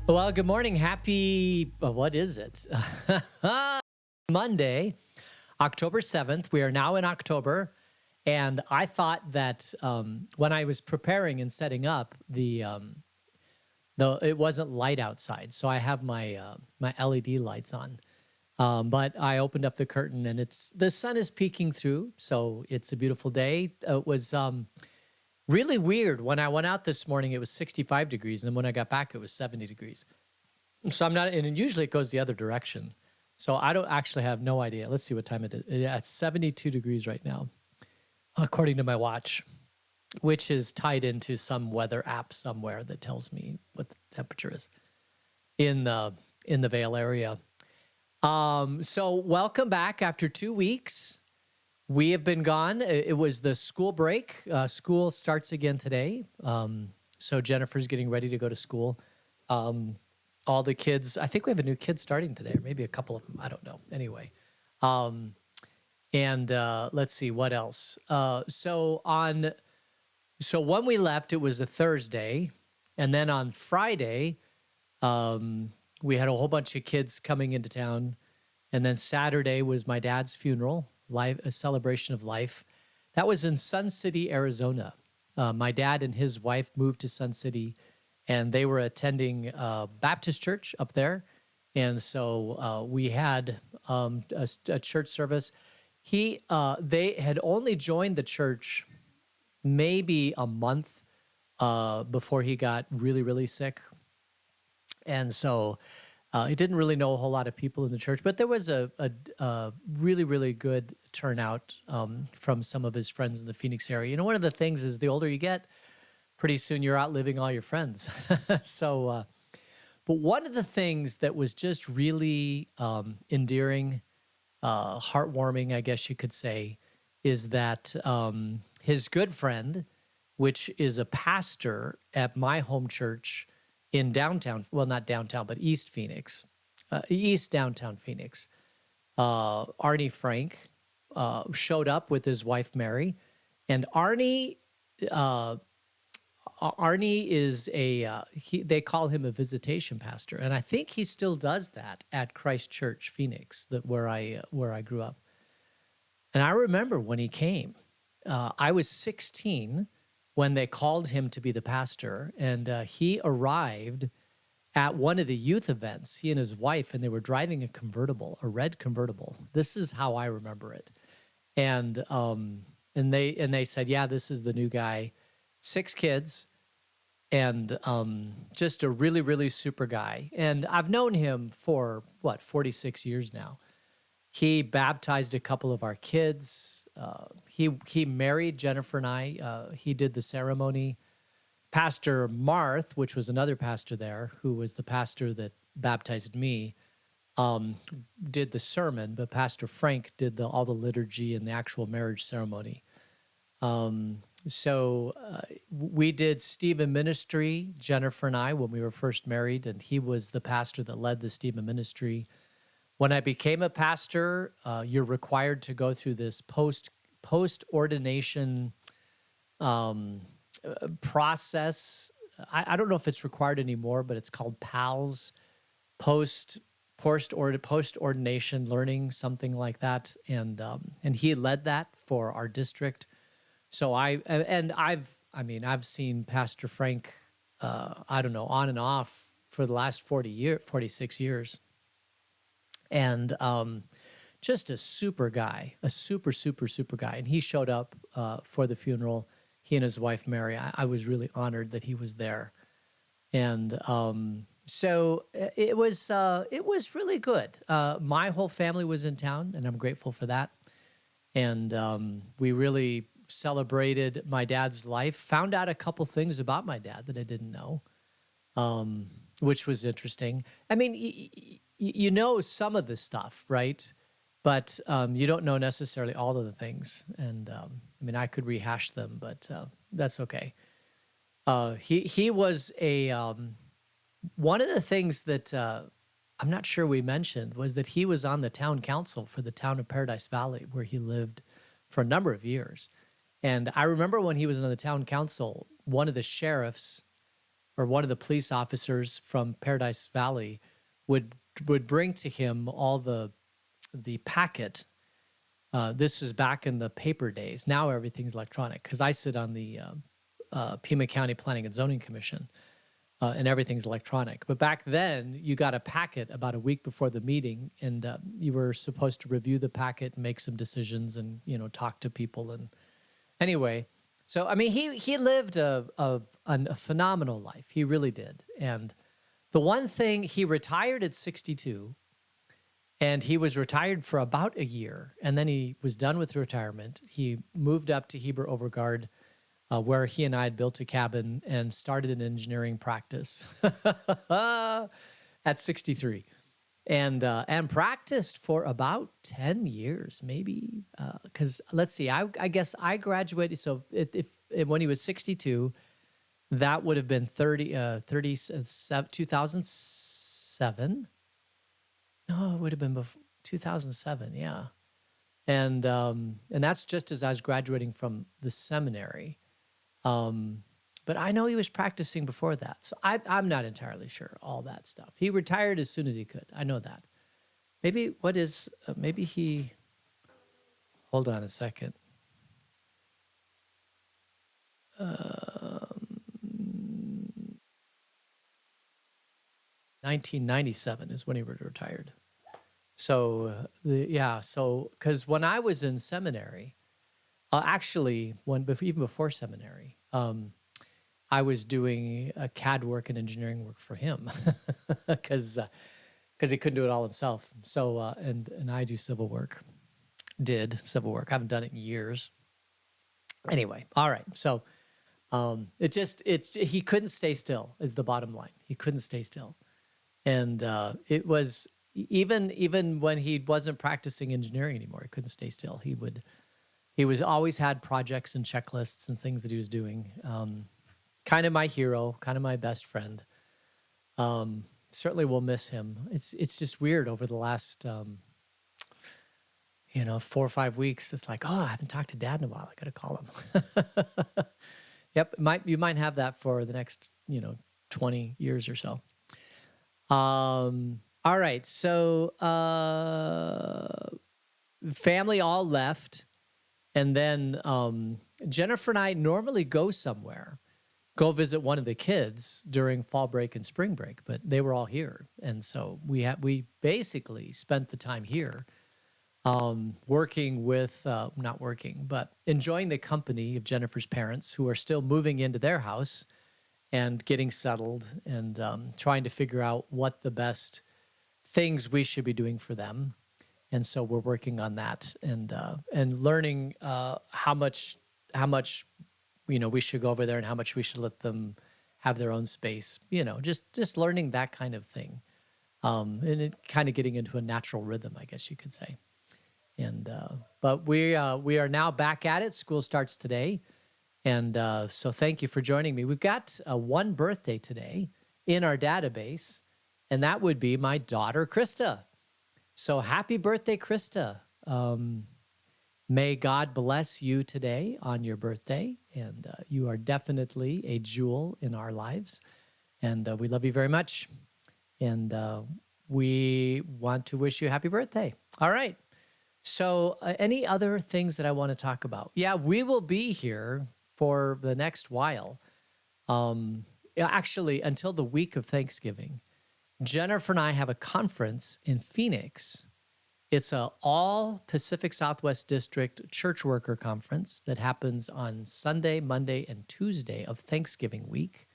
Well, good morning. Happy, what is it? Monday, October 7th. We are now in October. And I thought that when I was preparing and setting up, it wasn't light outside. So I have my LED lights on. But I opened up the curtain and the sun is peeking through. So it's a beautiful day. It was really weird. When I went out this morning, it was 65 degrees. And then when I got back, it was 70 degrees. So I'm not, and usually it goes the other direction. So I don't actually have no idea. Let's see what time it is. Yeah, it's 72 degrees right now, according to my watch, which is tied into some weather app somewhere that tells me what the temperature is in the Vale area. So welcome back after 2 weeks. We have been gone. It was the school break. School starts again today. So Jennifer's getting ready to go to school. All the kids, I think we have a new kid starting today, or maybe a couple of them. I don't know. Anyway. Let's see what else. So when we left, it was a Thursday. And then on Friday, we had a whole bunch of kids coming into town. And then Saturday was my dad's funeral, a celebration of life. That was in Sun City, Arizona. My dad and his wife moved to Sun City, and they were attending Baptist church up there. And so we had a church service. They had only joined the church maybe a month before he got really, really sick. And so he didn't really know a whole lot of people in the church, but there was a really, really good turnout from some of his friends in the Phoenix area. You know, one of the things is the older you get, pretty soon you're outliving all your friends. But one of the things that was just really endearing, heartwarming, I guess you could say, is that his good friend, which is a pastor at my home church in downtown, well, not downtown, but East Phoenix, East downtown Phoenix, Arnie Frank showed up with his wife, Mary. And Arnie is they call him a visitation pastor. And I think he still does that at Christ Church, Phoenix, where I grew up. And I remember when he came, I was 16 when they called him to be the pastor, and he arrived at one of the youth events, he and his wife, and they were driving a red convertible. This is how I remember it. And they said, yeah, this is the new guy, 6 kids, and just a really, really super guy. And I've known him for, 46 years now. He baptized a couple of our kids. He married Jennifer and I. He did the ceremony. Pastor Marth, which was another pastor there, who was the pastor that baptized me, did the sermon, but Pastor Frank did all the liturgy and the actual marriage ceremony. So we did Stephen ministry, Jennifer and I, when we were first married, and he was the pastor that led the Stephen ministry. When I became a pastor, you're required to go through this post-ordination process. I don't know if it's required anymore, but it's called PALS, post-ordination learning, something like that. And he led that for our district. So I've seen Pastor Frank, on and off for the last 46 years. And just a super guy, a super, super, super guy. And he showed up for the funeral, he and his wife, Mary. I was really honored that he was there. And so it was really good. My whole family was in town, and I'm grateful for that. And we really celebrated my dad's life, found out a couple things about my dad that I didn't know, which was interesting. I mean, you know some of the stuff, right? But you don't know necessarily all of the things. And I could rehash them, but that's okay. He was one of the things that I'm not sure we mentioned was that he was on the town council for the town of Paradise Valley, where he lived for a number of years. And I remember when he was on the town council, one of the sheriffs or one of the police officers from Paradise Valley would bring to him all the packet. This is back in the paper days. Now everything's electronic because I sit on the Pima County Planning and Zoning Commission, and everything's electronic. But back then, you got a packet about a week before the meeting, and you were supposed to review the packet and make some decisions and, talk to people. And anyway, so, I mean, he lived a phenomenal life. He really did. And the one thing, he retired at 62, and he was retired for about a year, and then he was done with retirement. He moved up to Heber Overgaard, where he and I had built a cabin and started an engineering practice at 63, and practiced for about 10 years, maybe. Because let's see, I guess I graduated. So if when he was 62, that would have been 2007. No, it would have been before 2007. Yeah, and that's just as I was graduating from the seminary. But I know he was practicing before that. So I'm not entirely sure all that stuff. He retired as soon as he could. I know that. Maybe maybe he, hold on a second. 1997 is when he retired. So, because when I was in seminary, actually, even before seminary, I was doing CAD work and engineering work for him because he couldn't do it all himself. So, and I do civil work. Did civil work. I haven't done it in years. Anyway, all right. So, he couldn't stay still is the bottom line. He couldn't stay still. And it was even when he wasn't practicing engineering anymore, he couldn't stay still. He was always had projects and checklists and things that he was doing. Kind of my hero, kind of my best friend. Certainly will miss him. It's just weird over the last 4 or 5 weeks. It's like, I haven't talked to Dad in a while. I got to call him. Yep, you might have that for the next 20 years or so. All right, so family all left, and then Jennifer and I normally go somewhere, go visit one of the kids during fall break and spring break, but they were all here, and so we basically spent the time here, working with not working, but enjoying the company of Jennifer's parents, who are still moving into their house and getting settled, and trying to figure out what the best things we should be doing for them. And so we're working on that, and learning how much we should go over there and how much we should let them have their own space. Just learning that kind of thing, and it kind of getting into a natural rhythm, I guess you could say. And but we are now back at it. School starts today. And so thank you for joining me. We've got one birthday today in our database, and that would be my daughter, Krista. So happy birthday, Krista. May God bless you today on your birthday, and you are definitely a jewel in our lives, and we love you very much, and we want to wish you a happy birthday. All right. So any other things that I want to talk about? Yeah, we will be here for the next while, actually until the week of Thanksgiving. Jennifer and I have a conference in Phoenix. It's a all Pacific Southwest District church worker conference that happens on Sunday, Monday, and Tuesday of Thanksgiving week.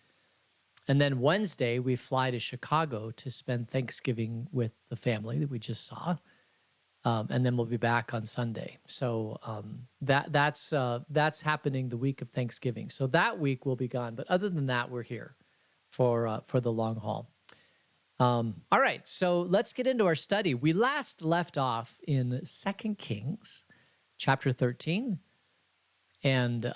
And then Wednesday, we fly to Chicago to spend Thanksgiving with the family that we just saw. And then we'll be back on Sunday. So that's happening the week of Thanksgiving. So that week we'll be gone. But other than that, we're here for the long haul. All right, so let's get into our study. We last left off in 2 Kings chapter 13. And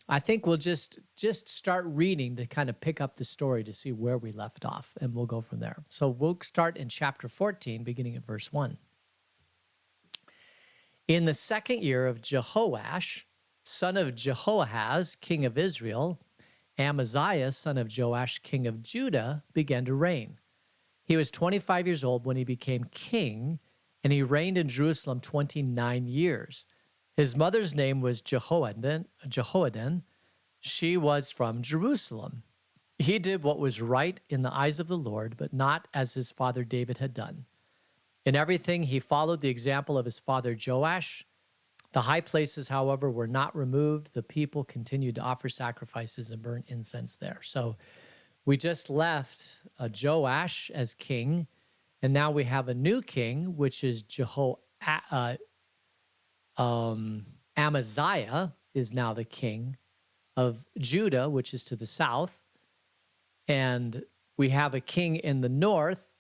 I think we'll just start reading to kind of pick up the story to see where we left off. And we'll go from there. So we'll start in chapter 14, beginning at verse 1. In the 2nd year of Jehoash, son of Jehoahaz, king of Israel, Amaziah, son of Joash, king of Judah, began to reign. He was 25 years old when he became king, and he reigned in Jerusalem 29 years. His mother's name was Jehoadan. She was from Jerusalem. He did what was right in the eyes of the Lord, but not as his father David had done. In everything, he followed the example of his father Joash. The high places, however, were not removed. The people continued to offer sacrifices and burn incense there. So we just left Joash as king, and now we have a new king, which is Amaziah is now the king of Judah, which is to the south. And we have a king in the north,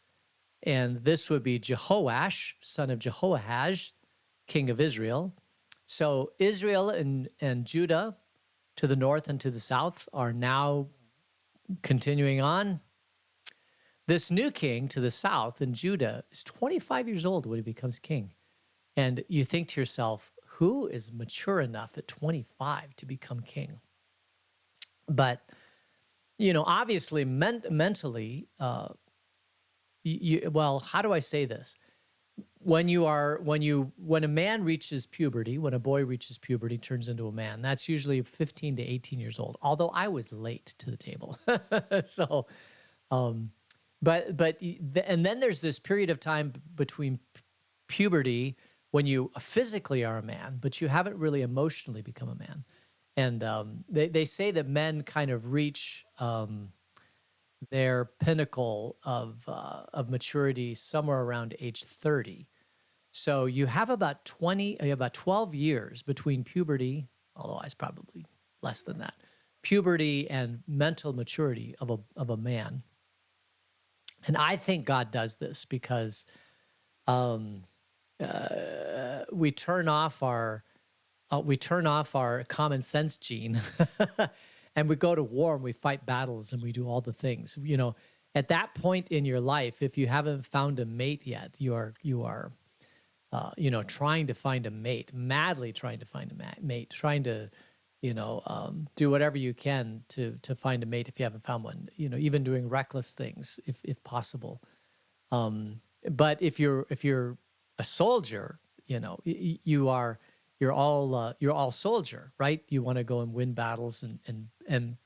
and this would be Jehoash, son of Jehoash, king of Israel. So Israel and Judah to the north and to the south are now continuing on. This new king to the south in Judah is 25 years old when he becomes king. And you think to yourself, who is mature enough at 25 to become king? But, obviously mentally, well, how do I say this? When a man reaches puberty, when a boy reaches puberty, turns into a man, that's usually 15 to 18 years old. Although I was late to the table. So, and then there's this period of time between puberty when you physically are a man, but you haven't really emotionally become a man. And they say that men kind of reach their pinnacle of maturity somewhere around age 30. So you have about 12 years between puberty, although it's probably less than that, puberty and mental maturity of a man. And I think God does this because we turn off our common sense gene and we go to war and we fight battles and we do all the things. At that point in your life, if you haven't found a mate yet, you are trying to find a mate, madly trying to find a mate, trying to, do whatever you can to find a mate if you haven't found one, even doing reckless things if possible. But if you're a soldier, you're all soldier, right? You want to go and win battles and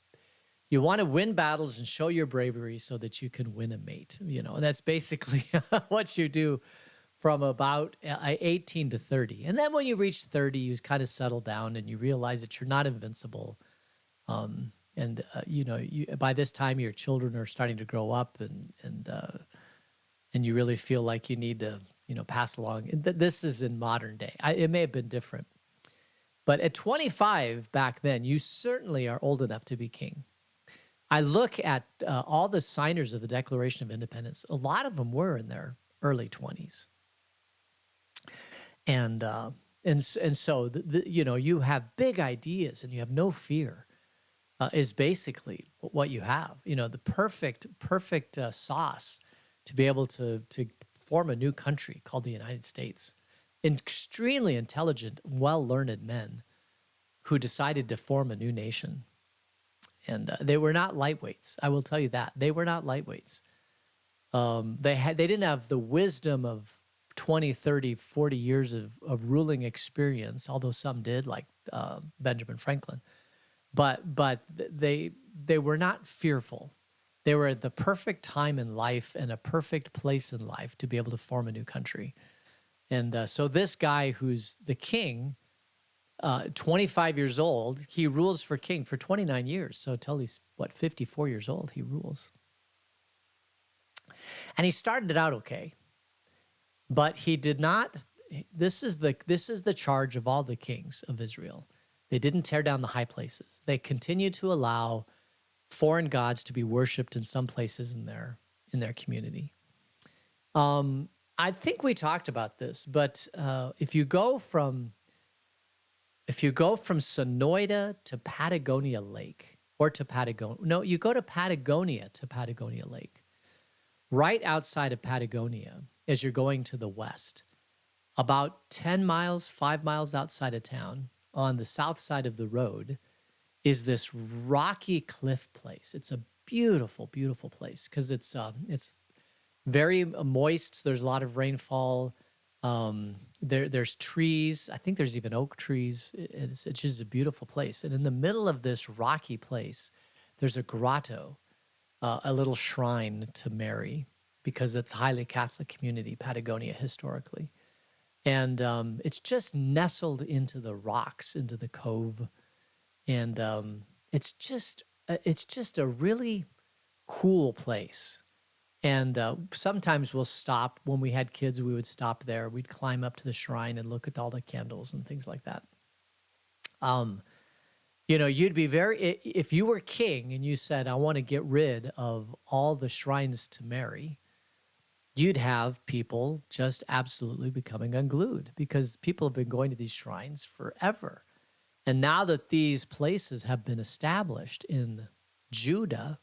you want to win battles and show your bravery so that you can win a mate. That's basically what you do from about 18 to 30. And then when you reach 30, you kind of settle down and you realize that you're not invincible. By this time your children are starting to grow up and you really feel like you need to, pass along. This is in modern day. It may have been different. But at 25 back then, you certainly are old enough to be king. I look at all the signers of the Declaration of Independence. A lot of them were in their early 20s. And so, you have big ideas and you have no fear is basically what you have. The perfect sauce to be able to form a new country called the United States. Extremely intelligent, well-learned men who decided to form a new nation. And they were not lightweights. I will tell you that. They were not lightweights. They didn't have the wisdom of 20, 30, 40 years of ruling experience, although some did, like Benjamin Franklin. But they were not fearful. They were at the perfect time in life and a perfect place in life to be able to form a new country. And so this guy who's the king, 25 years old, he rules for king for 29 years. So till he's, 54 years old, he rules. And he started it out okay. But he did not, this is the charge of all the kings of Israel. They didn't tear down the high places. They continued to allow foreign gods to be worshipped in some places in their community. I think we talked about this, but if you go from Sonoita to Patagonia Lake, or to Patagonia, no, you go to Patagonia to Patagonia Lake, right outside of Patagonia as you're going to the west, about 10 miles, 5 miles outside of town, on the south side of the road, is this rocky cliff place. It's a beautiful, beautiful place because it's very moist. There's a lot of rainfall. There's trees. I think there's even oak trees. It's just a beautiful place. And in the middle of this rocky place, there's a grotto, a little shrine to Mary, because it's a highly Catholic community, Patagonia historically. And it's just nestled into the rocks, into the cove. And it's just a really cool place. And sometimes we'll stop. When we had kids, we would stop there. We'd climb up to the shrine and look at all the candles and things like that. You'd be if you were king and you said, I want to get rid of all the shrines to Mary, you'd have people just absolutely becoming unglued, because people have been going to these shrines forever. And now that these places have been established in Judah,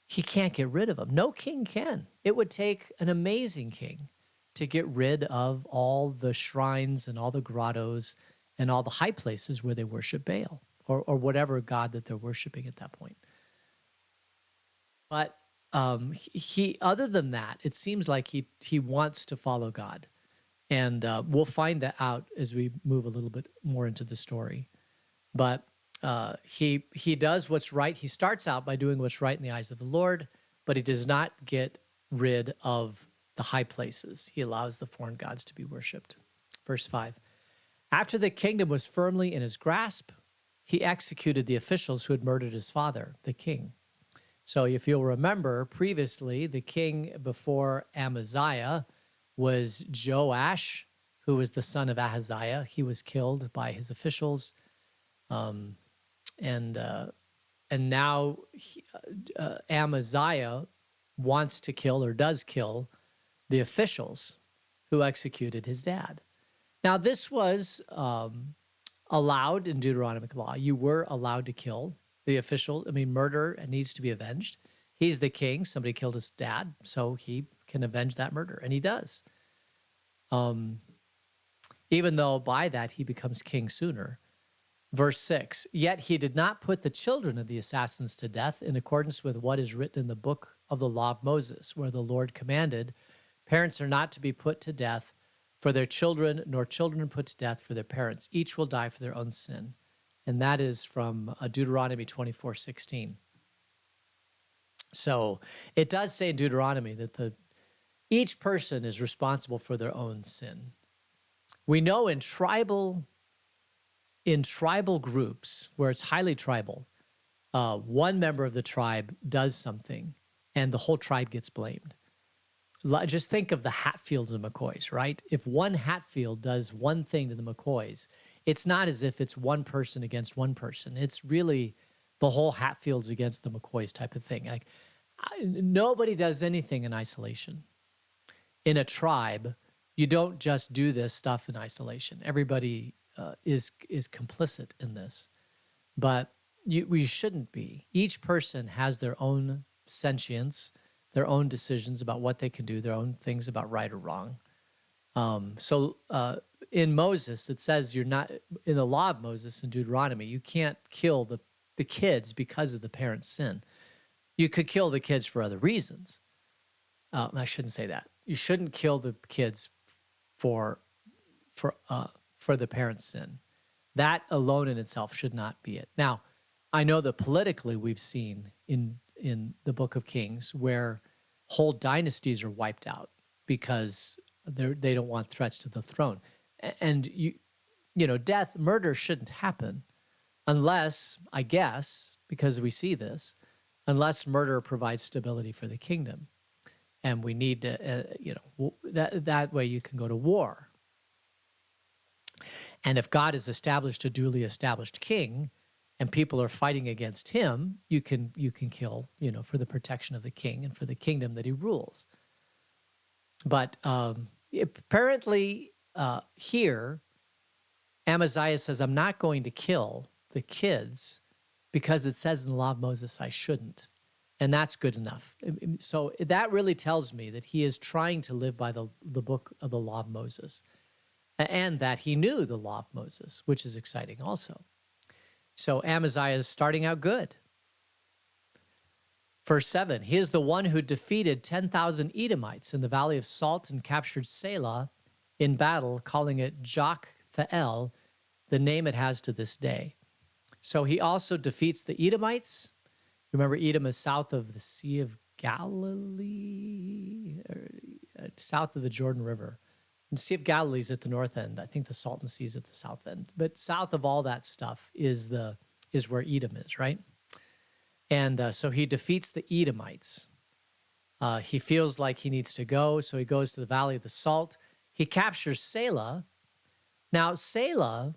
he can't get rid of them. No king can. It would take an amazing king to get rid of all the shrines and all the grottos and all the high places where they worship Baal or whatever god that they're worshiping at that point. But other than that, it seems like he wants to follow God. And we'll find that out as we move a little bit more into the story. But he does what's right. He starts out by doing what's right in the eyes of the Lord, but he does not get rid of the high places. He allows the foreign gods to be worshipped. Verse 5, after the kingdom was firmly in his grasp, he executed the officials who had murdered his father, the king. So if you'll remember, previously, the king before Amaziah was Jehoash, who was the son of Ahaziah. He was killed by his officials. And now Amaziah wants to kill, or does kill, the officials who executed his dad. Now, this was allowed in Deuteronomic law. You were allowed to kill the official. Murder needs to be avenged. He's the king. Somebody killed his dad, so he can avenge that murder, and he does. Even though by that he becomes king sooner. Verse 6, yet he did not put the children of the assassins to death in accordance with what is written in the book of the law of Moses, where the Lord commanded, parents are not to be put to death for their children, nor children put to death for their parents. Each will die for their own sin. And that is from Deuteronomy 24:16. So it does say in Deuteronomy that each person is responsible for their own sin. We know in tribal groups where it's highly tribal, one member of the tribe does something and the whole tribe gets blamed. Just think of the Hatfields and McCoys, right? If one Hatfield does one thing to the McCoys, it's not as if it's one person against one person. It's really the whole Hatfields against the McCoys type of thing. Like, nobody does anything in isolation. In a tribe, you don't just do this stuff in isolation. Everybody is complicit in this, but we shouldn't be. Each person has their own sentience, their own decisions about what they can do, their own things about right or wrong. So in Moses, it says you're not, in the law of Moses in Deuteronomy, you can't kill the kids because of the parents' sin. You could kill the kids for other reasons. I shouldn't say that. You shouldn't kill the kids for the parents' sin. That alone in itself should not be it. Now, I know that politically we've seen in the Book of Kings where whole dynasties are wiped out because they don't want threats to the throne. And murder shouldn't happen unless, I guess, because we see this, unless murder provides stability for the kingdom. And we need to, that way you can go to war. And if God has established a duly established king and people are fighting against him, you can kill, for the protection of the king and for the kingdom that he rules. But apparently here, Amaziah says, I'm not going to kill the kids because it says in the law of Moses I shouldn't. And that's good enough. So that really tells me that he is trying to live by the book of the law of Moses, and that he knew the law of Moses, which is exciting also. So Amaziah is starting out good. Verse 7, he is the one who defeated 10,000 Edomites in the valley of Salt and captured Selah in battle, calling it Joktheel, the name it has to this day. So he also defeats the Edomites. Remember, Edom is south of the Sea of Galilee, south of the Jordan River. The Sea of Galilee is at the north end. I think the Salton Sea is at the south end. But south of all that stuff is where Edom is, right? And so he defeats the Edomites. He feels like he needs to go, so he goes to the Valley of the Salt. He captures Selah. Now, Selah,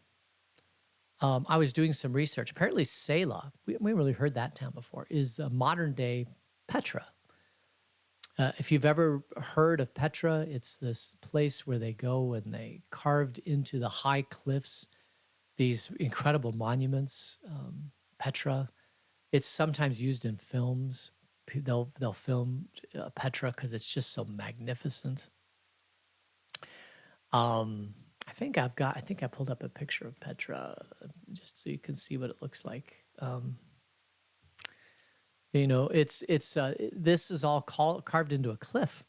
I was doing some research. Apparently, Selah, we haven't really heard that town before, is a modern-day Petra. If you've ever heard of Petra, it's this place where they go and they carved into the high cliffs these incredible monuments. Petra. It's sometimes used in films. They'll film Petra because it's just so magnificent. I think I pulled up a picture of Petra just so you can see what it looks like. This is all carved into a cliff,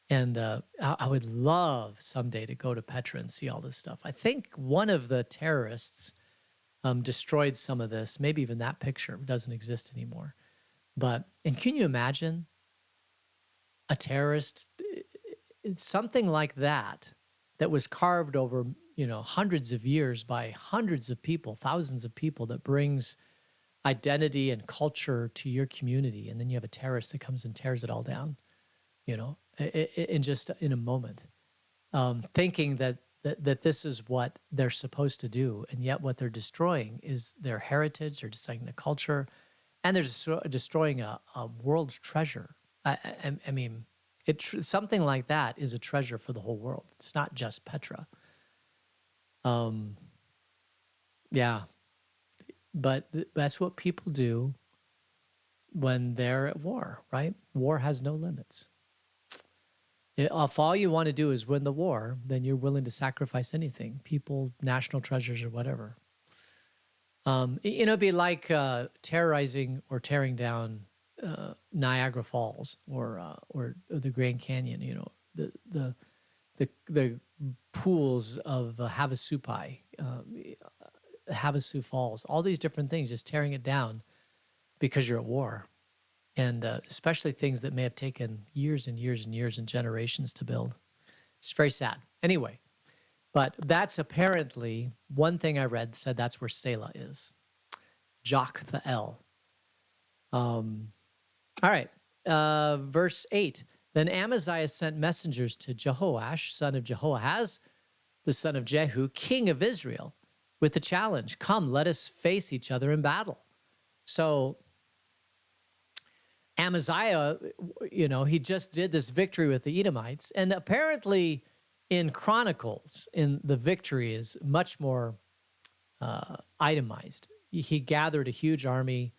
and I would love someday to go to Petra and see all this stuff. I think one of the terrorists destroyed some of this. Maybe even that picture doesn't exist anymore. And can you imagine a terrorist, something like that was carved over, hundreds of years by hundreds of people, thousands of people, that brings identity and culture to your community, and then you have a terrorist that comes and tears it all down, in a moment, thinking that this is what they're supposed to do, and yet what they're destroying is their heritage. They're destroying the culture, and they're destroying a world's treasure. I mean, something like that is a treasure for the whole world. It's not just Petra. Yeah, but that's what people do when they're at war, right? War has no limits. If all you want to do is win the war, then you're willing to sacrifice anything, people, national treasures, or whatever. It'd be like terrorizing or tearing down Niagara Falls or the Grand Canyon. The pools of Havasupai, Havasu Falls, all these different things, just tearing it down because you're at war. And especially things that may have taken years and years and years and generations to build. It's very sad. Anyway, but that's apparently, one thing I read said that's where Selah is. Joktheel. All right, verse 8. Then Amaziah sent messengers to Jehoash, son of Jehoahaz, the son of Jehu, king of Israel, with the challenge, come, let us face each other in battle. So Amaziah, he just did this victory with the Edomites, and apparently in Chronicles, the victory is much more itemized. He gathered a huge army.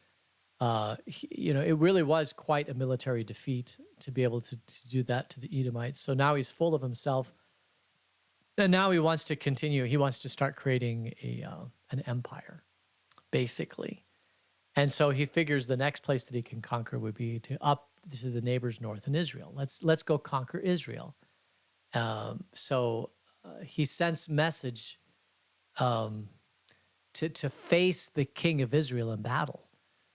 It really was quite a military defeat to be able to do that to the Edomites. So now he's full of himself, and now he wants to continue. He wants to start creating an empire, basically. And so he figures the next place that he can conquer would be up to the neighbors north in Israel. Let's go conquer Israel. So he sends message to face the king of Israel in battle.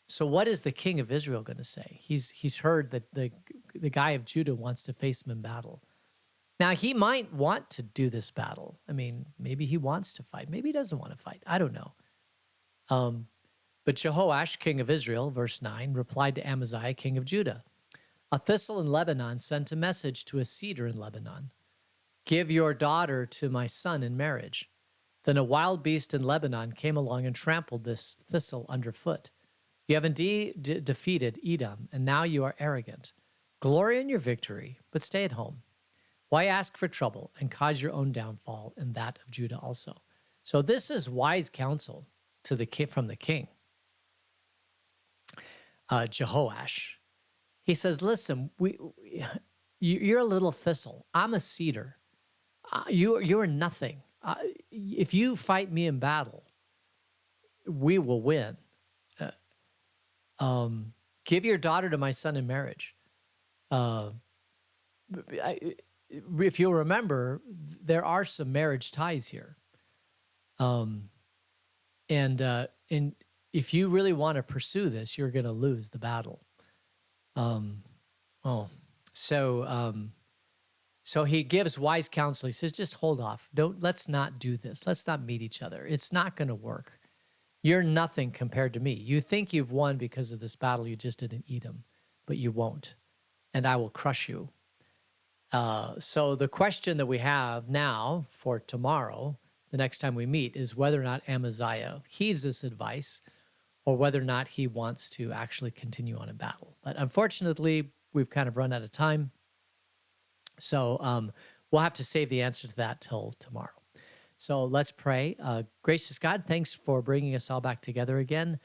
So what is the king of Israel going to say? He's heard that the guy of Judah wants to face him in battle. Now, he might want to do this battle. I mean, maybe he wants to fight. Maybe he doesn't want to fight. I don't know. But Jehoash, king of Israel, verse 9, replied to Amaziah, king of Judah, a thistle in Lebanon sent a message to a cedar in Lebanon. Give your daughter to my son in marriage. Then a wild beast in Lebanon came along and trampled this thistle underfoot. You have indeed defeated Edom, and now you are arrogant. Glory in your victory, but stay at home. Why ask for trouble and cause your own downfall and that of Judah also? So this is wise counsel from the king. Jehoash. He says, listen, you're a little thistle. I'm a cedar. You're nothing. If you fight me in battle, we will win. Give your daughter to my son in marriage. Uh, if you'll remember, there are some marriage ties here. And if you really want to pursue this, you're going to lose the battle. So he gives wise counsel. He says, just hold off. Let's not do this. Let's not meet each other. It's not going to work. You're nothing compared to me. You think you've won because of this battle you just did in Edom, but you won't. And I will crush you. So the question that we have now for tomorrow, the next time we meet, is whether or not Amaziah heeds this advice or whether or not he wants to actually continue on in battle. But unfortunately, we've kind of run out of time. So we'll have to save the answer to that till tomorrow. So let's pray. Gracious God, thanks for bringing us all back together again.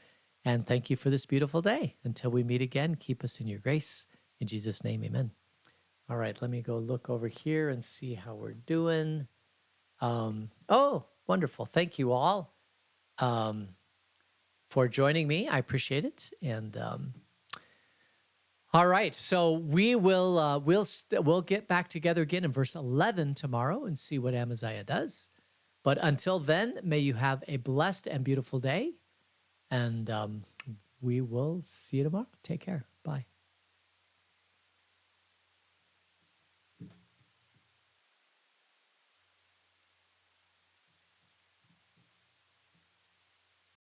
And thank you for this beautiful day. Until we meet again, keep us in your grace. In Jesus' name, amen. All right, let me go look over here and see how we're doing. Oh, wonderful. Thank you all for joining me. I appreciate it. And all right, so we'll get back together again in verse 11 tomorrow and see what Amaziah does. But until then, may you have a blessed and beautiful day. And we will see you tomorrow. Take care. Bye.